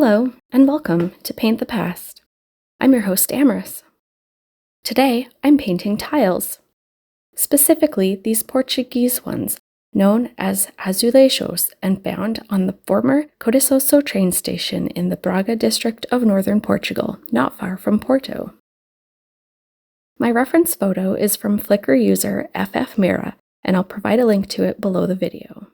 Hello, and welcome to Paint the Past. I'm your host, Amaris. Today, I'm painting tiles. Specifically, these Portuguese ones, known as azulejos and found on the former Codesoso train station in the Braga district of northern Portugal, not far from Porto. My reference photo is from Flickr user FFMira, and I'll provide a link to it below the video.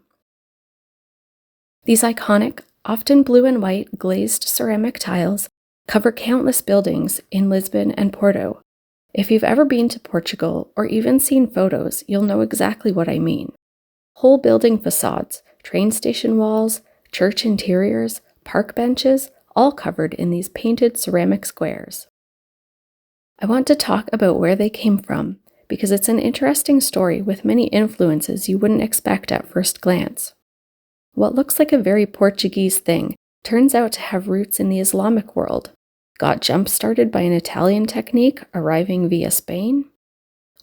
These iconic, often blue and white glazed ceramic tiles cover countless buildings in Lisbon and Porto. If you've ever been to Portugal or even seen photos, you'll know exactly what I mean. Whole building facades, train station walls, church interiors, park benches, all covered in these painted ceramic squares. I want to talk about where they came from because it's an interesting story with many influences you wouldn't expect at first glance. What looks like a very Portuguese thing turns out to have roots in the Islamic world, got jump-started by an Italian technique arriving via Spain,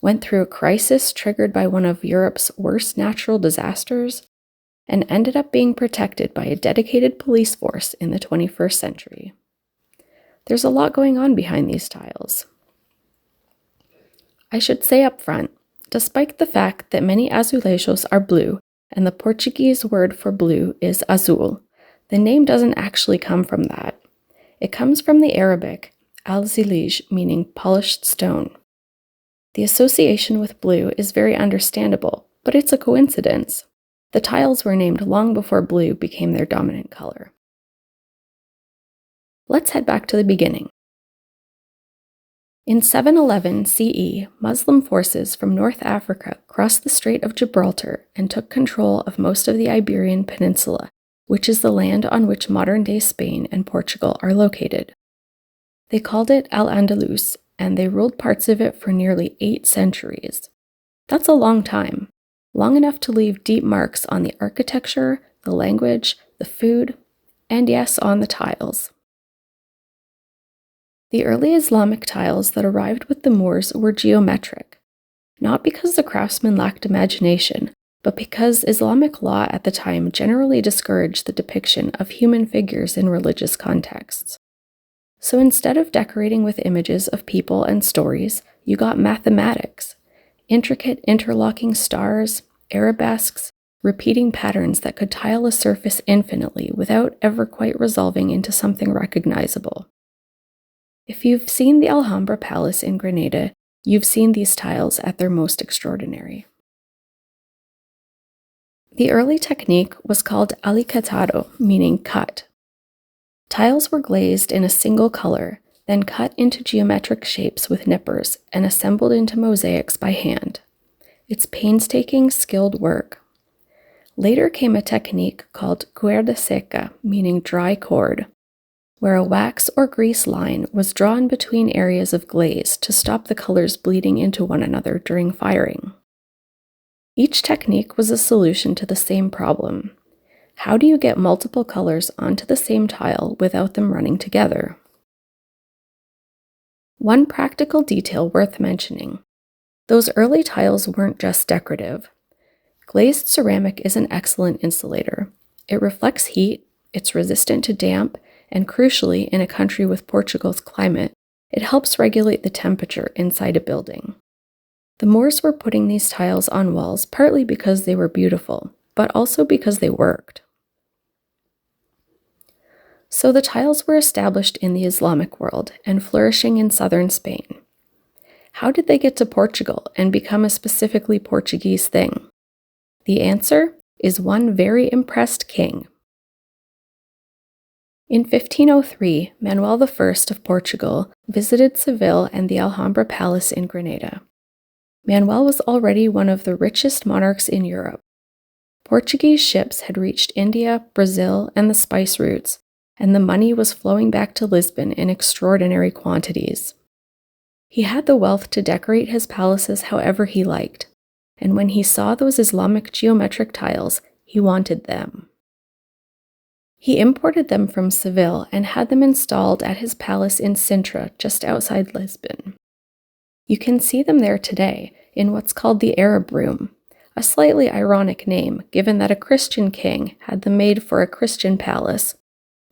went through a crisis triggered by one of Europe's worst natural disasters, and ended up being protected by a dedicated police force in the 21st century. There's a lot going on behind these tiles. I should say up front, despite the fact that many azulejos are blue, and the Portuguese word for blue is azul, the name doesn't actually come from that. It comes from the Arabic azulej, meaning polished stone. The association with blue is very understandable, but it's a coincidence. The tiles were named long before blue became their dominant color. Let's head back to the beginning. In 711 CE, Muslim forces from North Africa crossed the Strait of Gibraltar and took control of most of the Iberian Peninsula, which is the land on which modern-day Spain and Portugal are located. They called it Al-Andalus, and they ruled parts of it for nearly 8 centuries. That's a long time, long enough to leave deep marks on the architecture, the language, the food, and yes, on the tiles. The early Islamic tiles that arrived with the Moors were geometric, not because the craftsmen lacked imagination, but because Islamic law at the time generally discouraged the depiction of human figures in religious contexts. So instead of decorating with images of people and stories, you got mathematics, intricate interlocking stars, arabesques, repeating patterns that could tile a surface infinitely without ever quite resolving into something recognizable. If you've seen the Alhambra Palace in Granada, you've seen these tiles at their most extraordinary. The early technique was called alicatado, meaning cut. Tiles were glazed in a single color, then cut into geometric shapes with nippers and assembled into mosaics by hand. It's painstaking, skilled work. Later came a technique called cuerda seca, meaning dry cord, where a wax or grease line was drawn between areas of glaze to stop the colors bleeding into one another during firing. Each technique was a solution to the same problem. How do you get multiple colors onto the same tile without them running together? One practical detail worth mentioning. Those early tiles weren't just decorative. Glazed ceramic is an excellent insulator. It reflects heat, it's resistant to damp, and crucially, in a country with Portugal's climate, it helps regulate the temperature inside a building. The Moors were putting these tiles on walls partly because they were beautiful, but also because they worked. So the tiles were established in the Islamic world and flourishing in southern Spain. How did they get to Portugal and become a specifically Portuguese thing? The answer is one very impressed king. In 1503, Manuel I of Portugal visited Seville and the Alhambra Palace in Granada. Manuel was already one of the richest monarchs in Europe. Portuguese ships had reached India, Brazil, and the spice routes, and the money was flowing back to Lisbon in extraordinary quantities. He had the wealth to decorate his palaces however he liked, and when he saw those Islamic geometric tiles, he wanted them. He imported them from Seville and had them installed at his palace in Sintra, just outside Lisbon. You can see them there today, in what's called the Arab Room, a slightly ironic name given that a Christian king had them made for a Christian palace,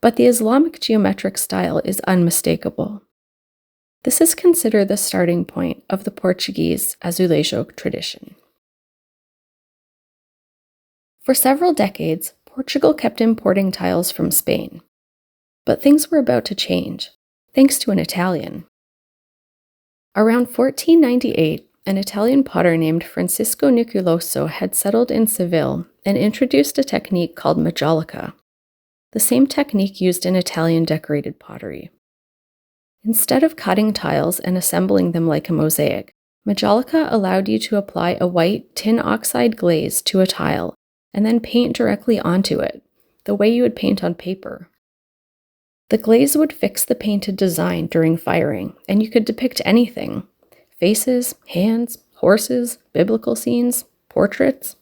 but the Islamic geometric style is unmistakable. This is considered the starting point of the Portuguese azulejo tradition. For several decades, Portugal kept importing tiles from Spain. But things were about to change, thanks to an Italian. Around 1498, an Italian potter named Francisco Niculoso had settled in Seville and introduced a technique called majolica, the same technique used in Italian decorated pottery. Instead of cutting tiles and assembling them like a mosaic, majolica allowed you to apply a white tin oxide glaze to a tile and then paint directly onto it, the way you would paint on paper. The glaze would fix the painted design during firing, and you could depict anything: faces, hands, horses, biblical scenes, portraits.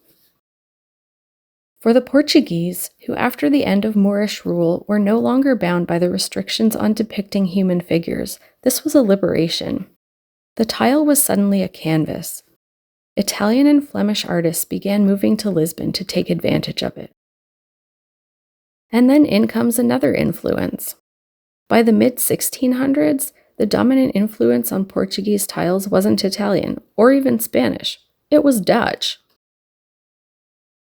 For the Portuguese, who after the end of Moorish rule were no longer bound by the restrictions on depicting human figures, this was a liberation. The tile was suddenly a canvas. Italian and Flemish artists began moving to Lisbon to take advantage of it. And then in comes another influence. By the mid-1600s, the dominant influence on Portuguese tiles wasn't Italian or even Spanish. It was Dutch.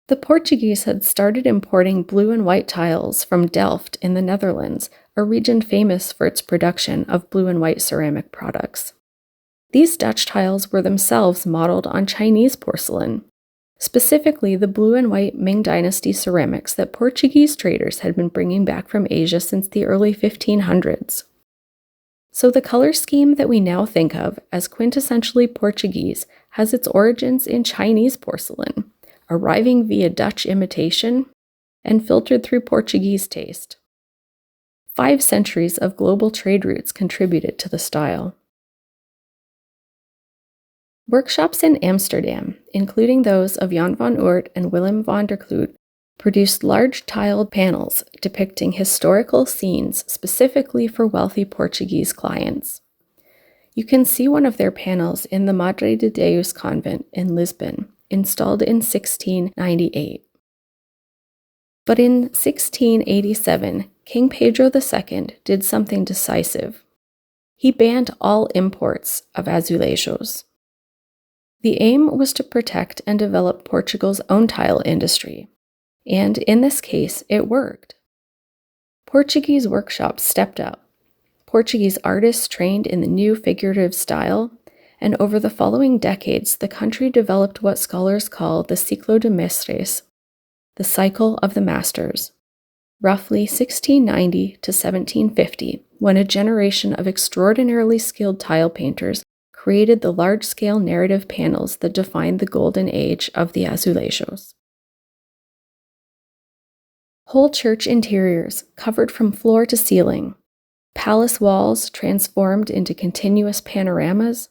The Portuguese had started importing blue and white tiles from Delft in the Netherlands, a region famous for its production of blue and white ceramic products. These Dutch tiles were themselves modeled on Chinese porcelain, specifically the blue and white Ming Dynasty ceramics that Portuguese traders had been bringing back from Asia since the early 1500s. So the color scheme that we now think of as quintessentially Portuguese has its origins in Chinese porcelain, arriving via Dutch imitation and filtered through Portuguese taste. 5 centuries of global trade routes contributed to the style. Workshops in Amsterdam, including those of Jan van Oort and Willem van der Kloot, produced large tiled panels depicting historical scenes specifically for wealthy Portuguese clients. You can see one of their panels in the Madre de Deus convent in Lisbon, installed in 1698. But in 1687, King Pedro II did something decisive. He banned all imports of azulejos. The aim was to protect and develop Portugal's own tile industry, and in this case, it worked. Portuguese workshops stepped up. Portuguese artists trained in the new figurative style, and over the following decades, the country developed what scholars call the Ciclo de Mestres, the cycle of the masters, roughly 1690 to 1750, when a generation of extraordinarily skilled tile painters created the large-scale narrative panels that defined the golden age of the azulejos. Whole church interiors covered from floor to ceiling, palace walls transformed into continuous panoramas,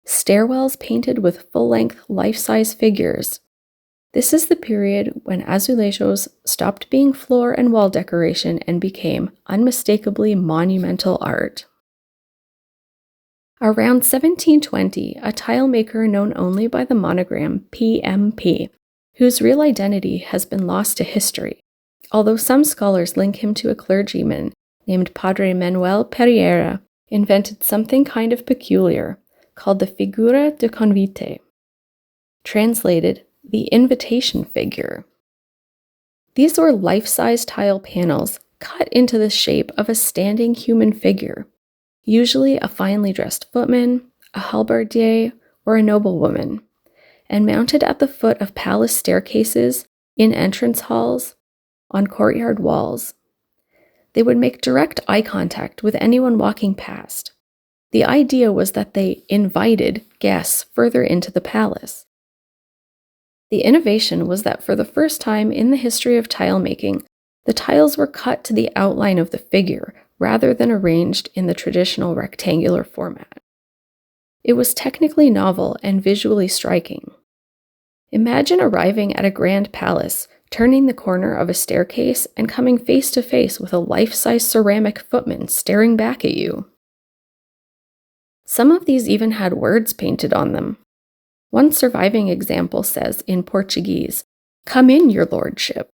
stairwells painted with full-length, life-size figures. This is the period when azulejos stopped being floor and wall decoration and became unmistakably monumental art. Around 1720, a tile maker known only by the monogram PMP, whose real identity has been lost to history, although some scholars link him to a clergyman named Padre Manuel Pereira, invented something kind of peculiar called the Figura de Convite, translated, the invitation figure. These were life-size tile panels cut into the shape of a standing human figure, usually a finely dressed footman, a halberdier, or a noblewoman, and mounted at the foot of palace staircases, in entrance halls, on courtyard walls. They would make direct eye contact with anyone walking past. The idea was that they invited guests further into the palace. The innovation was that for the first time in the history of tile making, the tiles were cut to the outline of the figure rather than arranged in the traditional rectangular format. It was technically novel and visually striking. Imagine arriving at a grand palace, turning the corner of a staircase, and coming face to face with a life-size ceramic footman staring back at you. Some of these even had words painted on them. One surviving example says, in Portuguese, "Come in, your lordship."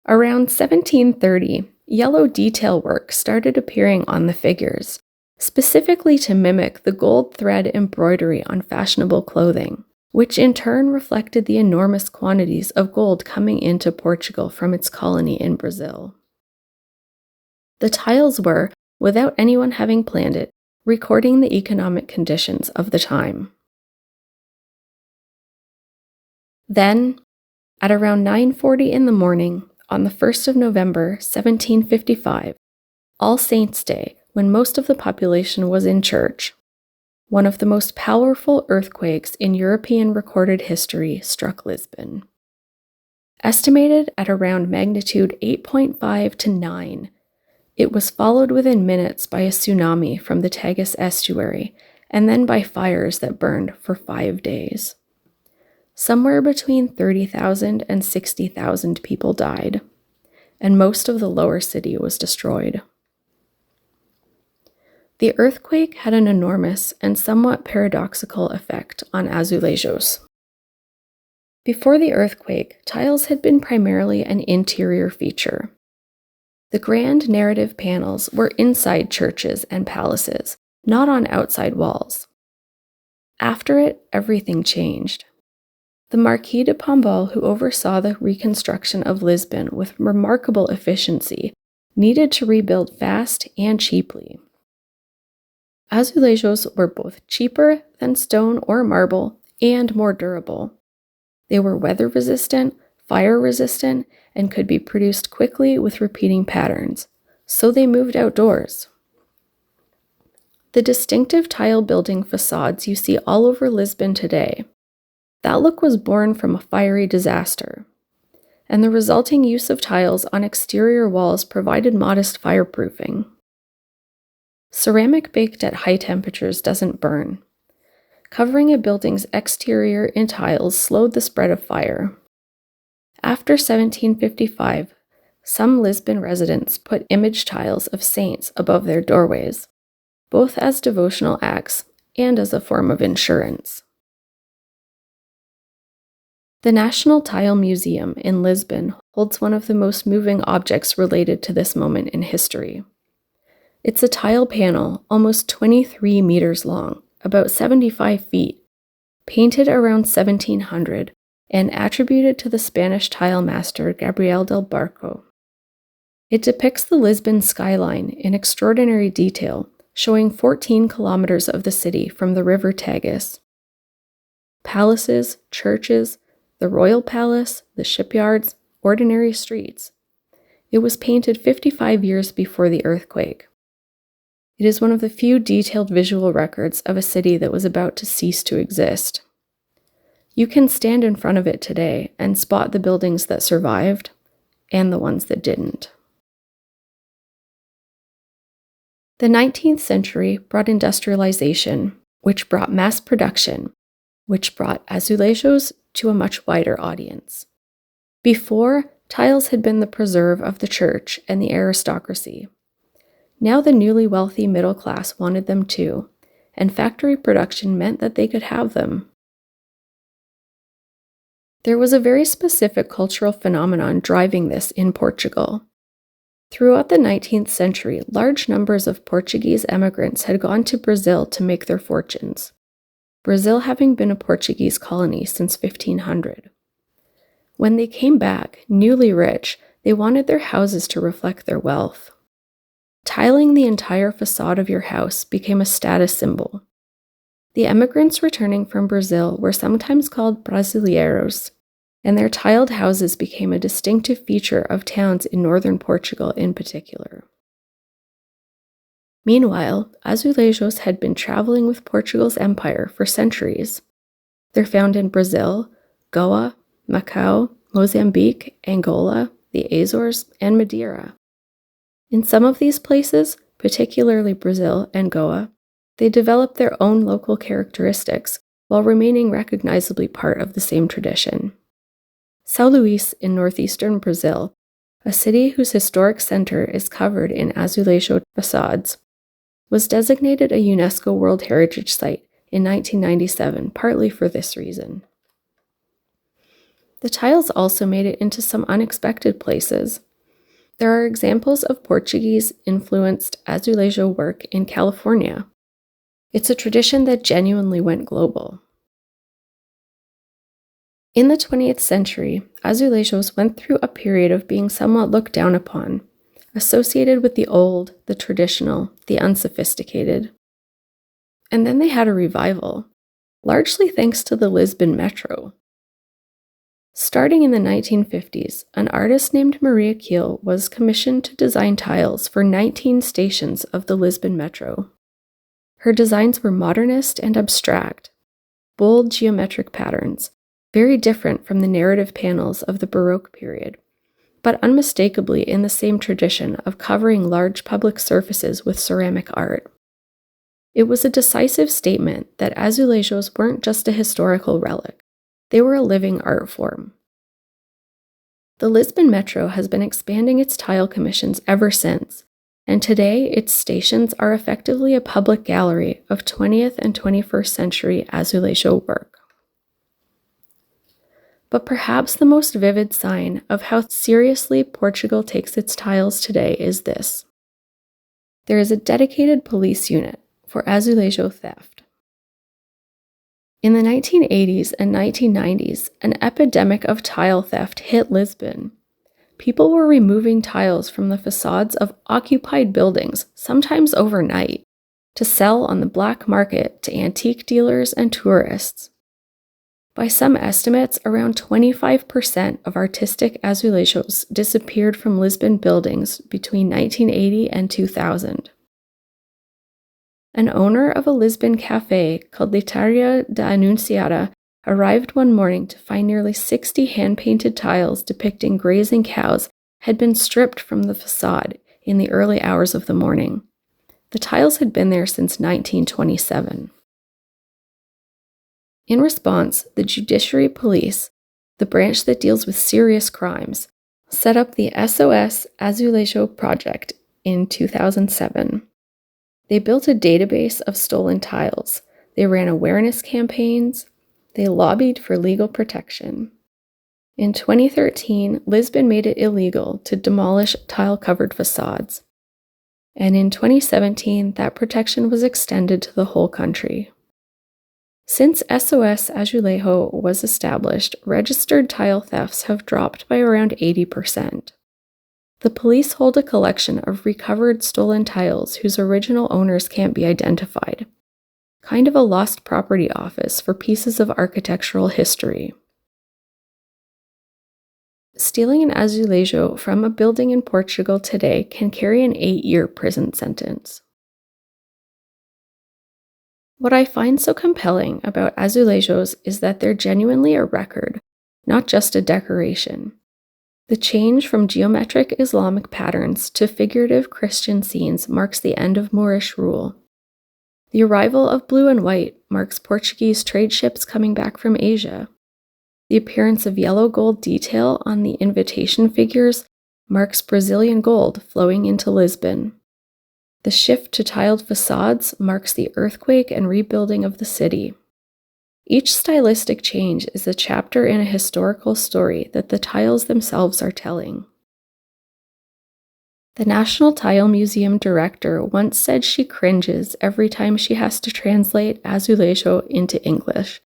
Around 1730, yellow detail work started appearing on the figures, specifically to mimic the gold thread embroidery on fashionable clothing, which in turn reflected the enormous quantities of gold coming into Portugal from its colony in Brazil. The tiles were, without anyone having planned it, recording the economic conditions of the time. Then, at around 9:40 in the morning, on the 1st of November, 1755, All Saints' Day, when most of the population was in church, one of the most powerful earthquakes in European recorded history struck Lisbon. Estimated at around magnitude 8.5 to 9, it was followed within minutes by a tsunami from the Tagus estuary, and then by fires that burned for 5 days. Somewhere between 30,000 and 60,000 people died, and most of the lower city was destroyed. The earthquake had an enormous and somewhat paradoxical effect on azulejos. Before the earthquake, tiles had been primarily an interior feature. The grand narrative panels were inside churches and palaces, not on outside walls. After it, everything changed. The Marquis de Pombal, who oversaw the reconstruction of Lisbon with remarkable efficiency, needed to rebuild fast and cheaply. Azulejos were both cheaper than stone or marble and more durable. They were weather-resistant, fire-resistant, and could be produced quickly with repeating patterns, so they moved outdoors. The distinctive tile building facades you see all over Lisbon today, that look was born from a fiery disaster, and the resulting use of tiles on exterior walls provided modest fireproofing. Ceramic baked at high temperatures doesn't burn. Covering a building's exterior in tiles slowed the spread of fire. After 1755, some Lisbon residents put image tiles of saints above their doorways, both as devotional acts and as a form of insurance. The National Tile Museum in Lisbon holds one of the most moving objects related to this moment in history. It's a tile panel almost 23 meters long, about 75 feet, painted around 1700 and attributed to the Spanish tile master Gabriel del Barco. It depicts the Lisbon skyline in extraordinary detail, showing 14 kilometers of the city from the river Tagus. Palaces, churches, the royal palace, the shipyards, ordinary streets. It was painted 55 years before the earthquake. It is one of the few detailed visual records of a city that was about to cease to exist. You can stand in front of it today and spot the buildings that survived and the ones that didn't. The 19th century brought industrialization, which brought mass production, which brought azulejos to a much wider audience. Before, tiles had been the preserve of the church and the aristocracy. Now the newly wealthy middle class wanted them too, and factory production meant that they could have them. There was a very specific cultural phenomenon driving this in Portugal. Throughout the 19th century, large numbers of Portuguese emigrants had gone to Brazil to make their fortunes, Brazil having been a Portuguese colony since 1500. When they came back, newly rich, they wanted their houses to reflect their wealth. Tiling the entire facade of your house became a status symbol. The emigrants returning from Brazil were sometimes called brasileiros, and their tiled houses became a distinctive feature of towns in northern Portugal in particular. Meanwhile, azulejos had been traveling with Portugal's empire for centuries. They're found in Brazil, Goa, Macau, Mozambique, Angola, the Azores, and Madeira. In some of these places, particularly Brazil and Goa, they developed their own local characteristics while remaining recognizably part of the same tradition. São Luís in northeastern Brazil, a city whose historic center is covered in azulejo facades, was designated a UNESCO World Heritage Site in 1997, partly for this reason. The tiles also made it into some unexpected places. There are examples of Portuguese-influenced azulejo work in California. It's a tradition that genuinely went global. In the 20th century, azulejos went through a period of being somewhat looked down upon, associated with the old, the traditional, the unsophisticated. And then they had a revival, largely thanks to the Lisbon Metro. Starting in the 1950s, an artist named Maria Kiel was commissioned to design tiles for 19 stations of the Lisbon Metro. Her designs were modernist and abstract, bold geometric patterns, very different from the narrative panels of the Baroque period, but unmistakably in the same tradition of covering large public surfaces with ceramic art. It was a decisive statement that azulejos weren't just a historical relic. They were a living art form. The Lisbon Metro has been expanding its tile commissions ever since, and today its stations are effectively a public gallery of 20th and 21st century azulejo work. But perhaps the most vivid sign of how seriously Portugal takes its tiles today is this. There is a dedicated police unit for azulejo theft. In the 1980s and 1990s, an epidemic of tile theft hit Lisbon. People were removing tiles from the facades of occupied buildings, sometimes overnight, to sell on the black market to antique dealers and tourists. By some estimates, around 25% of artistic azulejos disappeared from Lisbon buildings between 1980 and 2000. An owner of a Lisbon cafe called Litaria da Anunciada arrived one morning to find nearly 60 hand-painted tiles depicting grazing cows had been stripped from the facade in the early hours of the morning. The tiles had been there since 1927. In response, the Judiciary Police, the branch that deals with serious crimes, set up the SOS Azulejo project in 2007. They built a database of stolen tiles. They ran awareness campaigns. They lobbied for legal protection. In 2013, Lisbon made it illegal to demolish tile-covered facades. And in 2017, that protection was extended to the whole country. Since SOS Azulejo was established, registered tile thefts have dropped by around 80%. The police hold a collection of recovered stolen tiles whose original owners can't be identified. Kind of a lost property office for pieces of architectural history. Stealing an azulejo from a building in Portugal today can carry an 8-year prison sentence. What I find so compelling about azulejos is that they're genuinely a record, not just a decoration. The change from geometric Islamic patterns to figurative Christian scenes marks the end of Moorish rule. The arrival of blue and white marks Portuguese trade ships coming back from Asia. The appearance of yellow gold detail on the invitation figures marks Brazilian gold flowing into Lisbon. The shift to tiled facades marks the earthquake and rebuilding of the city. Each stylistic change is a chapter in a historical story that the tiles themselves are telling. The National Tile Museum director once said she cringes every time she has to translate azulejo into English,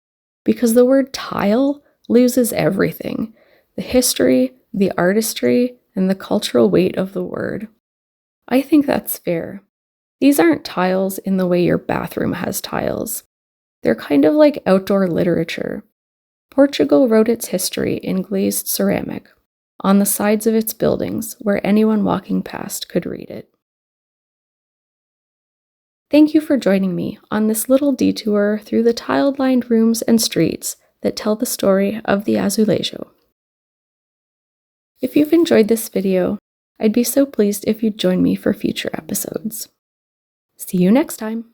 because the word tile loses everything: the history, the artistry, and the cultural weight of the word. I think that's fair. These aren't tiles in the way your bathroom has tiles. They're kind of like outdoor literature. Portugal wrote its history in glazed ceramic, on the sides of its buildings, where anyone walking past could read it. Thank you for joining me on this little detour through the tiled-lined rooms and streets that tell the story of the azulejo. If you've enjoyed this video, I'd be so pleased if you'd join me for future episodes. See you next time!